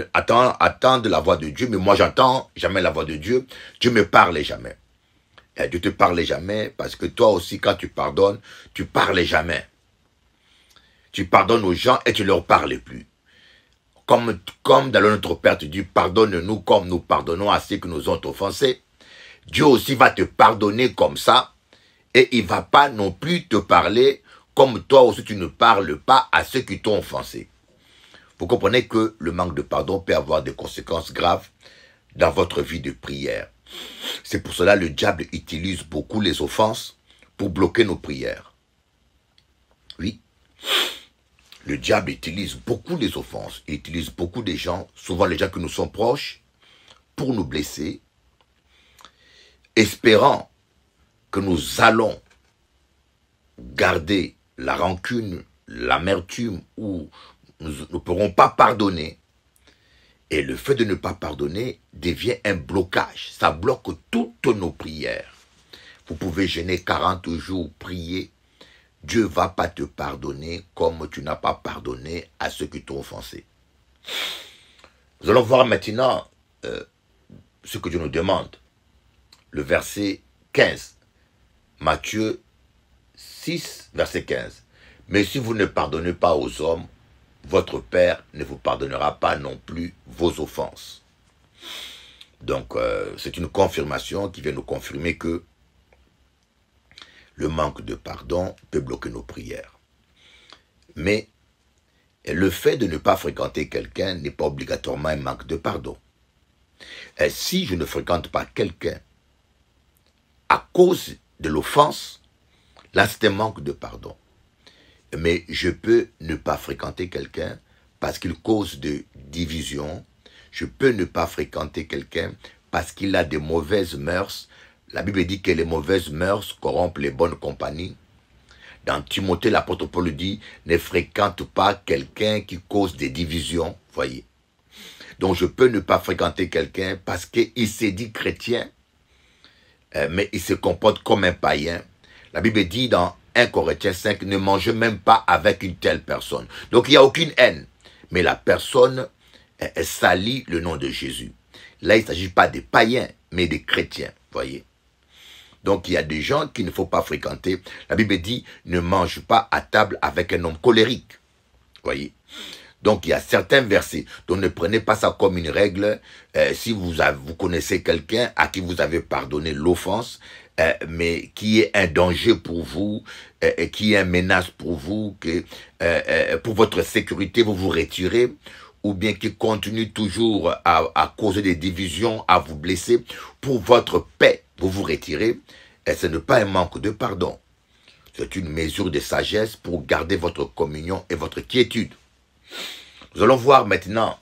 Speaker 1: la voix de Dieu, mais moi j'entends jamais la voix de Dieu. Dieu me parle jamais. Et Dieu te parle jamais parce que toi aussi quand tu pardonnes, tu parles jamais. Tu pardonnes aux gens et tu leur parles plus. Comme dans le Notre Père, tu dis pardonne-nous comme nous pardonnons à ceux qui nous ont offensés. Dieu aussi va te pardonner comme ça et il ne va pas non plus te parler comme toi aussi tu ne parles pas à ceux qui t'ont offensé. Vous comprenez que le manque de pardon peut avoir des conséquences graves dans votre vie de prière. C'est pour cela que le diable utilise beaucoup les offenses pour bloquer nos prières. Oui. Le diable utilise beaucoup les offenses. Il utilise beaucoup des gens, souvent les gens qui nous sont proches, pour nous blesser, espérant que nous allons garder la rancune, l'amertume, ou nous ne pourrons pas pardonner. Et le fait de ne pas pardonner devient un blocage. Ça bloque toutes nos prières. Vous pouvez jeûner 40 jours, prier. Dieu ne va pas te pardonner comme tu n'as pas pardonné à ceux qui t'ont offensé. Nous allons voir maintenant ce que Dieu nous demande. Le verset 15. Matthieu 6, verset 15. Mais si vous ne pardonnez pas aux hommes, votre Père ne vous pardonnera pas non plus vos offenses. Donc, c'est une confirmation qui vient nous confirmer que le manque de pardon peut bloquer nos prières. Mais le fait de ne pas fréquenter quelqu'un n'est pas obligatoirement un manque de pardon. Et si je ne fréquente pas quelqu'un à cause de l'offense, là c'est un manque de pardon. Mais je peux ne pas fréquenter quelqu'un parce qu'il cause de division. Je peux ne pas fréquenter quelqu'un parce qu'il a des mauvaises mœurs. La Bible dit que les mauvaises mœurs corrompent les bonnes compagnies. Dans Timothée, l'apôtre Paul dit, ne fréquente pas quelqu'un qui cause des divisions. Voyez. Donc je peux ne pas fréquenter quelqu'un parce qu'il s'est dit chrétien, mais il se comporte comme un païen. La Bible dit dans 1 Corinthiens 5, ne mangez même pas avec une telle personne. Donc il n'y a aucune haine. Mais la personne salit le nom de Jésus. Là, il ne s'agit pas des païens, mais des chrétiens. Voyez. Donc il y a des gens qu'il ne faut pas fréquenter. La Bible dit, ne mange pas à table avec un homme colérique. Voyez. Donc il y a certains versets. Donc ne prenez pas ça comme une règle. Si vous connaissez quelqu'un à qui vous avez pardonné l'offense, mais qui est un danger pour vous, qui est une menace pour vous, que pour votre sécurité, vous vous retirez, ou bien qui continue toujours à causer des divisions, à vous blesser, pour votre paix, vous vous retirez, et ce n'est pas un manque de pardon. C'est une mesure de sagesse pour garder votre communion et votre quiétude. Nous allons voir maintenant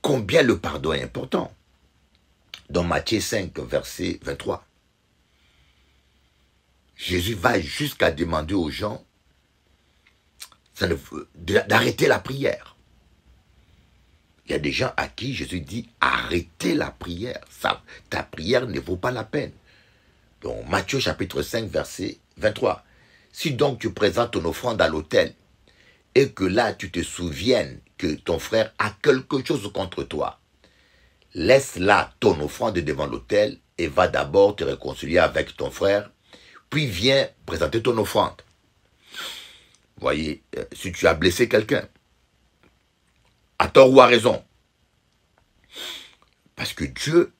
Speaker 1: combien le pardon est important. Dans Matthieu 5, verset 23. Jésus va jusqu'à demander aux gens d'arrêter la prière. Il y a des gens à qui Jésus dit arrêtez la prière. Ta prière ne vaut pas la peine. Donc Matthieu chapitre 5 verset 23. Si donc tu présentes ton offrande à l'autel et que là tu te souviennes que ton frère a quelque chose contre toi, laisse là ton offrande devant l'autel et va d'abord te réconcilier avec ton frère, puis viens présenter ton offrande. Voyez, si tu as blessé quelqu'un, à tort ou à raison, parce que Dieu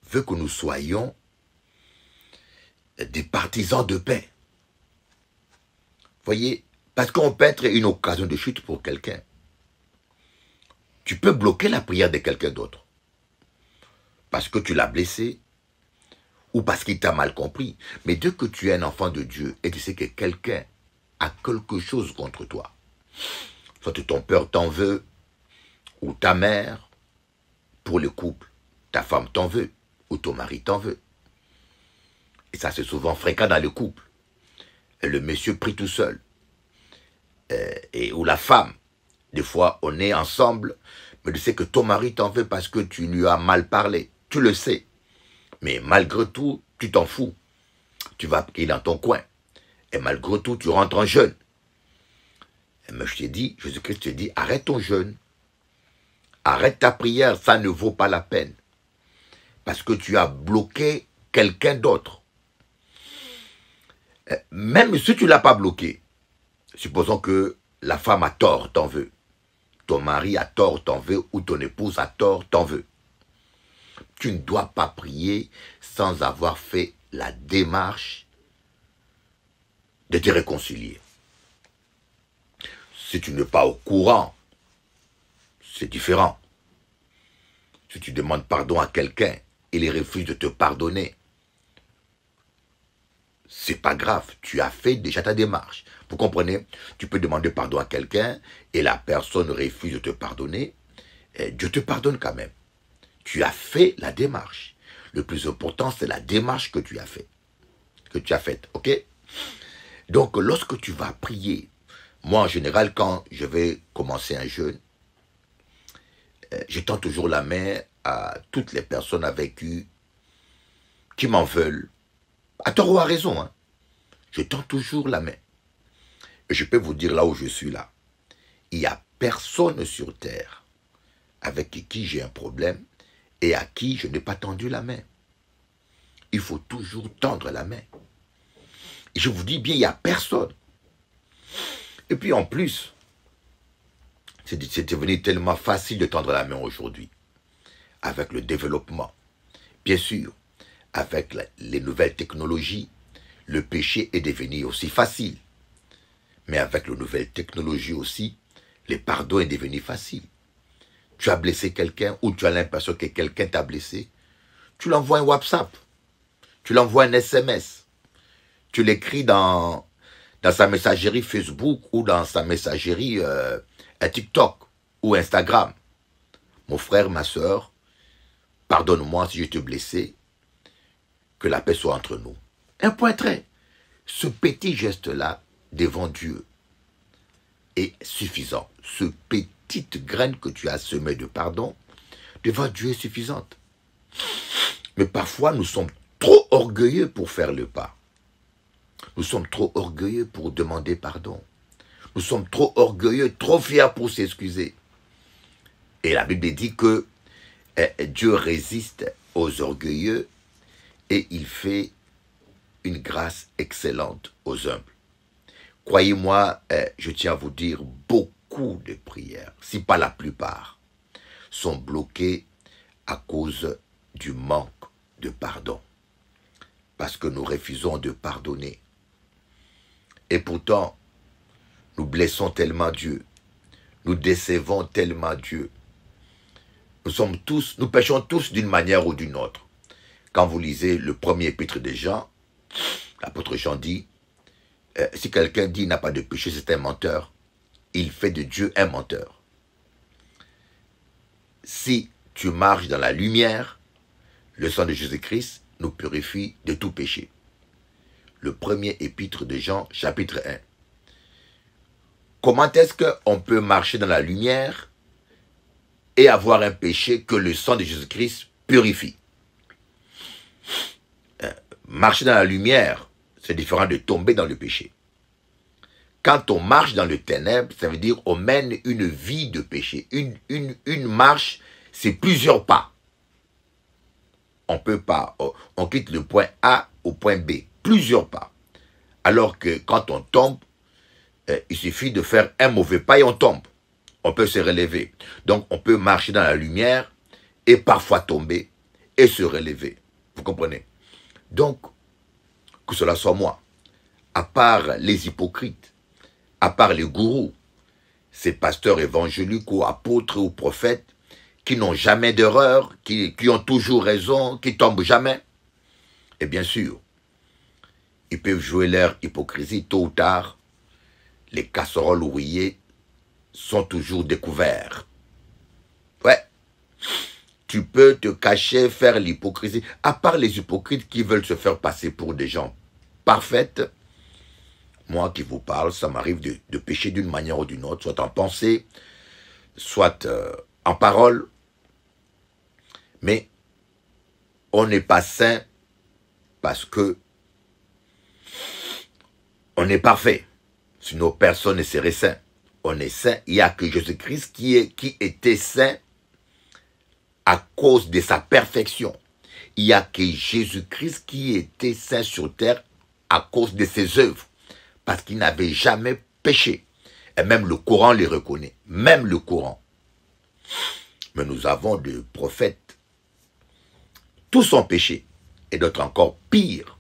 Speaker 1: veut que nous soyons des partisans de paix. Voyez, parce qu'on peut être une occasion de chute pour quelqu'un. Tu peux bloquer la prière de quelqu'un d'autre, parce que tu l'as blessé, ou parce qu'il t'a mal compris. Mais dès que tu es un enfant de Dieu, et tu sais que quelqu'un a quelque chose contre toi, soit ton père t'en veut, ou ta mère, pour le couple, ta femme t'en veut, ou ton mari t'en veut. Et ça, c'est souvent fréquent dans le couple. Et le monsieur prie tout seul. Ou la femme, des fois, on est ensemble, mais tu sais que ton mari t'en veut parce que tu lui as mal parlé. Tu le sais. Mais malgré tout, tu t'en fous. Tu vas prier dans ton coin. Et malgré tout, tu rentres en jeûne. Mais je t'ai dit, Jésus-Christ te dit, arrête ton jeûne. Arrête ta prière, ça ne vaut pas la peine. Parce que tu as bloqué quelqu'un d'autre. Même si tu ne l'as pas bloqué, supposons que la femme a tort, t'en veut. Ton mari a tort, t'en veut, ou ton épouse a tort, t'en veut. Tu ne dois pas prier sans avoir fait la démarche de te réconcilier. Si tu n'es pas au courant, c'est différent. Si tu demandes pardon à quelqu'un et il refuse de te pardonner, c'est pas grave, tu as fait déjà ta démarche. Vous comprenez? Tu peux demander pardon à quelqu'un et la personne refuse de te pardonner, et Dieu te pardonne quand même. Tu as fait la démarche. Le plus important, c'est la démarche que tu as faite, ok? Donc, lorsque tu vas prier, moi, en général, quand je vais commencer un jeûne, je tends toujours la main à toutes les personnes avec qui m'en veulent. À tort ou à raison, hein. Je tends toujours la main. Et je peux vous dire là où je suis là. Il n'y a personne sur terre avec qui j'ai un problème et à qui je n'ai pas tendu la main. Il faut toujours tendre la main. Et je vous dis bien, il n'y a personne. Et puis en plus, c'est devenu tellement facile de tendre la main aujourd'hui. Avec le développement. Bien sûr, avec les nouvelles technologies, le péché est devenu aussi facile. Mais avec les nouvelles technologies aussi, le pardon est devenu facile. Tu as blessé quelqu'un ou tu as l'impression que quelqu'un t'a blessé, tu l'envoies un WhatsApp, tu l'envoies un SMS, tu l'écris dans sa messagerie Facebook ou dans sa messagerie TikTok ou Instagram. Mon frère, ma soeur, pardonne-moi si je t'ai blessé, que la paix soit entre nous. Un point trait. Ce petit geste-là, devant Dieu, est suffisant. Ce petite graine que tu as semée de pardon, devant Dieu est suffisante. Mais parfois, nous sommes trop orgueilleux pour faire le pas. Nous sommes trop orgueilleux pour demander pardon. Nous sommes trop orgueilleux, trop fiers pour s'excuser. Et la Bible dit que Dieu résiste aux orgueilleux et il fait une grâce excellente aux humbles. Croyez-moi, je tiens à vous dire, beaucoup de prières, si pas la plupart, sont bloquées à cause du manque de pardon. Parce que nous refusons de pardonner. Et pourtant, nous blessons tellement Dieu. Nous décevons tellement Dieu. Nous péchons tous d'une manière ou d'une autre. Quand vous lisez le premier épître de Jean, l'apôtre Jean dit, si quelqu'un dit qu'il n'a pas de péché, c'est un menteur. Il fait de Dieu un menteur. Si tu marches dans la lumière, le sang de Jésus-Christ nous purifie de tout péché. Le premier épître de Jean, chapitre 1. Comment est-ce qu'on peut marcher dans la lumière et avoir un péché que le sang de Jésus-Christ purifie? Marcher dans la lumière, c'est différent de tomber dans le péché. Quand on marche dans le ténèbre, ça veut dire on mène une vie de péché. Une marche, c'est plusieurs pas. On peut pas, on quitte le point A au point B, plusieurs pas. Alors que quand on tombe, il suffit de faire un mauvais pas et on tombe. On peut se relever. Donc on peut marcher dans la lumière et parfois tomber et se relever. Vous comprenez? Donc, que cela soit moi, à part les hypocrites, à part les gourous, ces pasteurs évangéliques ou apôtres ou prophètes qui n'ont jamais d'erreur, qui ont toujours raison, qui tombent jamais, et bien sûr, ils peuvent jouer leur hypocrisie tôt ou tard. Les casseroles rouillées sont toujours découvertes. Ouais. Tu peux te cacher, faire l'hypocrisie. À part les hypocrites qui veulent se faire passer pour des gens parfaits, moi qui vous parle, ça m'arrive de pécher d'une manière ou d'une autre, soit en pensée, soit en parole. Mais on n'est pas saint parce que on est parfait. Sinon, personne ne serait saint. On est saint. Il n'y a que Jésus-Christ qui était saint à cause de sa perfection. Il n'y a que Jésus-Christ qui était saint sur terre à cause de ses œuvres. Parce qu'il n'avait jamais péché. Et même le Coran les reconnaît. Même le Coran. Mais nous avons des prophètes. Tous ont péché. Et d'autres encore pires.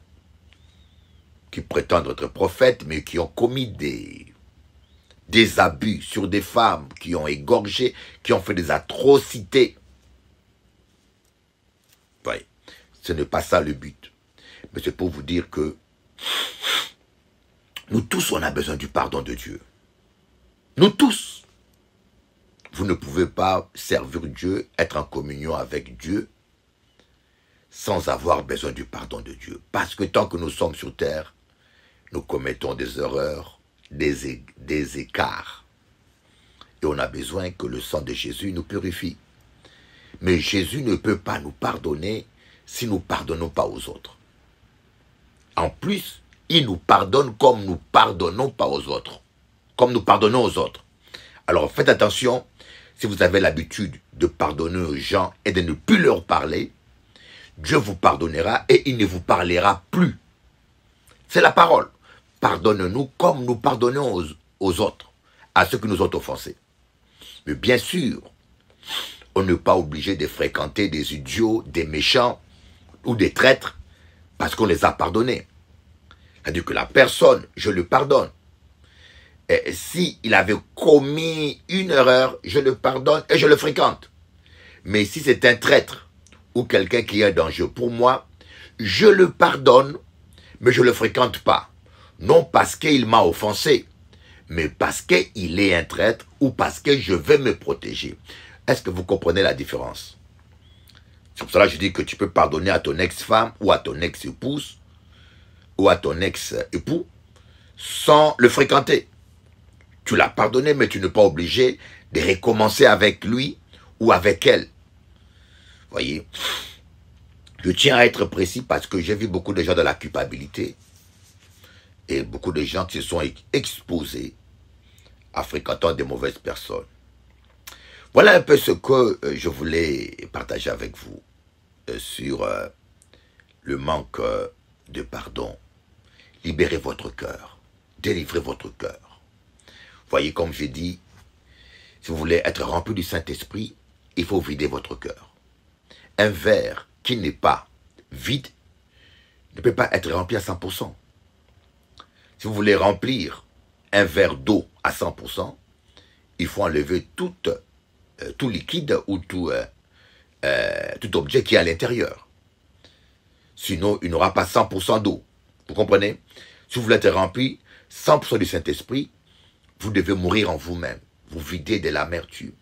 Speaker 1: qui prétendent être prophètes, mais qui ont commis des abus sur des femmes, qui ont égorgé, qui ont fait des atrocités. Oui, ce n'est pas ça le but. Mais c'est pour vous dire que nous tous, on a besoin du pardon de Dieu. Nous tous. Vous ne pouvez pas servir Dieu, être en communion avec Dieu, sans avoir besoin du pardon de Dieu. Parce que tant que nous sommes sur terre, nous commettons des erreurs, des écarts. Et on a besoin que le sang de Jésus nous purifie. Mais Jésus ne peut pas nous pardonner si nous ne pardonnons pas aux autres. En plus, il nous pardonne comme nous pardonnons pas aux autres. Comme nous pardonnons aux autres. Alors faites attention, si vous avez l'habitude de pardonner aux gens et de ne plus leur parler, Dieu vous pardonnera et il ne vous parlera plus. C'est la parole. Pardonne-nous comme nous pardonnons aux autres, à ceux qui nous ont offensés. Mais bien sûr, on n'est pas obligé de fréquenter des idiots, des méchants ou des traîtres parce qu'on les a pardonnés. C'est-à-dire que la personne, je le pardonne. Et s'il avait commis une erreur, je le pardonne et je le fréquente. Mais si c'est un traître ou quelqu'un qui est un danger pour moi, je le pardonne, mais je ne le fréquente pas. Non parce qu'il m'a offensé, mais parce qu'il est un traître ou parce que je veux me protéger. Est-ce que vous comprenez la différence? C'est pour cela que je dis que tu peux pardonner à ton ex-femme ou à ton ex-épouse ou à ton ex-époux sans le fréquenter. Tu l'as pardonné, mais tu n'es pas obligé de recommencer avec lui ou avec elle. Voyez, je tiens à être précis parce que j'ai vu beaucoup de gens dans la culpabilité et beaucoup de gens qui se sont exposés à fréquenter des mauvaises personnes. Voilà un peu ce que je voulais partager avec vous sur le manque de pardon. Libérez votre cœur, délivrez votre cœur. Voyez, comme j'ai dit, si vous voulez être rempli du Saint-Esprit, il faut vider votre cœur. Un verre qui n'est pas vide ne peut pas être rempli à 100%. Si vous voulez remplir un verre d'eau à 100%, il faut enlever tout liquide ou tout objet qui est à l'intérieur. Sinon, il n'aura pas 100% d'eau. Vous comprenez? Si vous voulez être rempli 100% du Saint-Esprit, vous devez mourir en vous-même. Vous videz de l'amertume.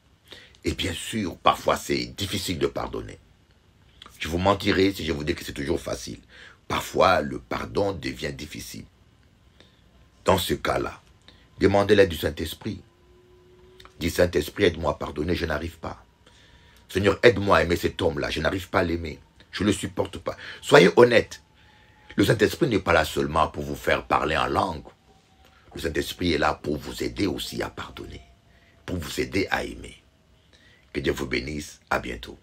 Speaker 1: Et bien sûr, parfois c'est difficile de pardonner. Je vous mentirai si je vous dis que c'est toujours facile. Parfois, le pardon devient difficile. Dans ce cas-là, demandez l'aide du Saint-Esprit. Dis, Saint-Esprit, aide-moi à pardonner, je n'arrive pas. Seigneur, aide-moi à aimer cet homme-là, je n'arrive pas à l'aimer. Je ne le supporte pas. Soyez honnête. Le Saint-Esprit n'est pas là seulement pour vous faire parler en langue. Le Saint-Esprit est là pour vous aider aussi à pardonner, pour vous aider à aimer. Que Dieu vous bénisse. À bientôt.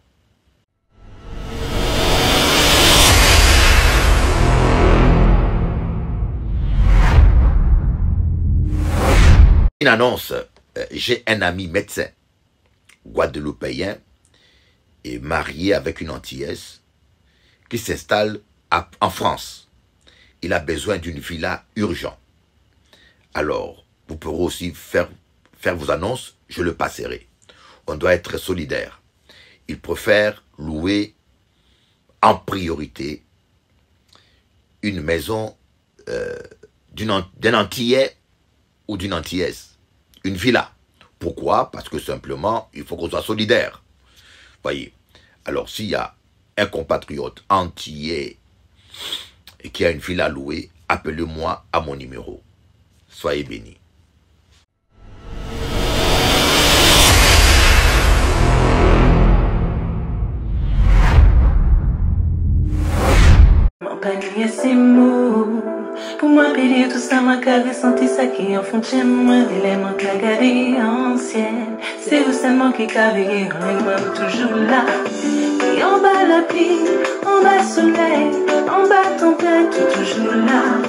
Speaker 1: Une annonce. J'ai un ami médecin, guadeloupéen, et marié avec une Antillaise, qui s'installe en France. Il a besoin d'une villa urgente. Alors, vous pourrez aussi faire vos annonces, je le passerai. On doit être solidaire. Il préfère louer en priorité une maison d'un Antillais ou d'une Antillaise. Une villa. Pourquoi? Parce que simplement, il faut qu'on soit solidaire. Voyez. Alors, s'il y a un compatriote antillais et qui a une villa louée, appelez-moi à mon numéro. Soyez bénis.
Speaker 2: Panier c'est mou. Pour moi, périr tout ça, ma cave senti ça qui en fond de chez moi. L'élément que la galerie ancienne. C'est vous seulement qui cavez, on est moi toujours là. Et en bas la pluie, en bas soleil, en bas tempête, toujours là.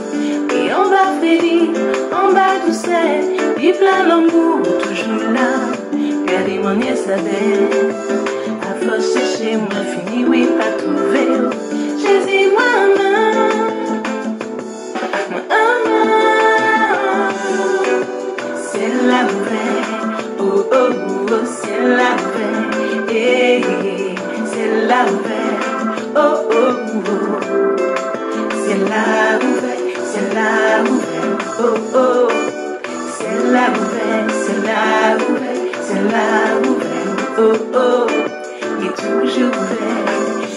Speaker 2: Et en bas félie, en bas douceur, puis plein l'amour, toujours là. Regardez mon nez sa belle. À force chercher, moi fini, oui, pas trouvé. Jésus, moi, oh, oh, il est toujours vrai.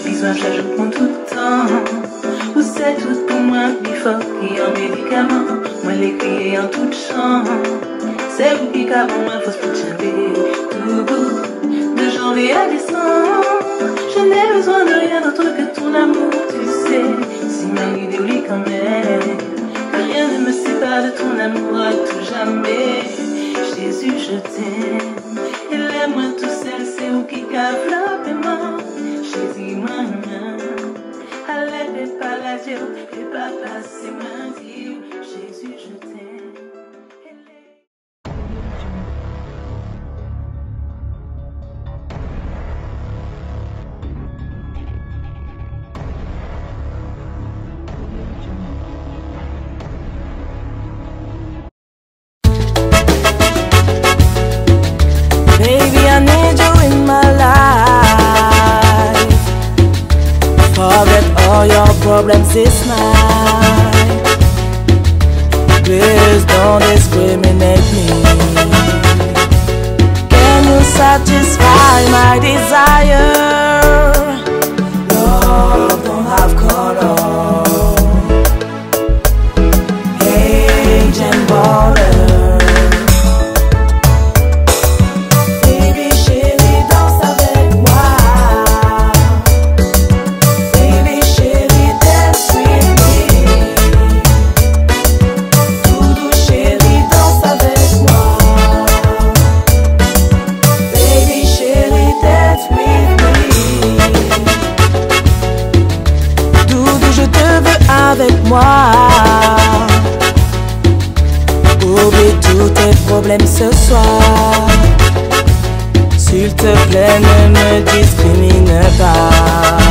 Speaker 2: Besoin chaque jour pour tout le temps. Vous c'est tout pour moi, plus fort qu'un médicament. Moi l'écris en tout chant. C'est vous qui capable moi, faut se chanter. Tout bout de janvier à décembre. Je n'ai besoin de rien d'autre que ton amour, tu sais. Si ma idée oublie quand même. Que rien ne me sépare de ton amour à tout jamais. Jésus, je t'aime. Et l'aime-moi tout seul, c'est où qui cave le paiement. Jésus, moi, allez, et pas la Dieu, et pas passer ma vie. Jésus, je t'aime.
Speaker 9: Baby, I need you in my life. Forget all your problems this night. Please don't discriminate me. Can you satisfy my desire? Love don't have color, age and border. Avec moi, oublie tous tes problèmes ce soir. S'il te plaît, ne me discrimine pas.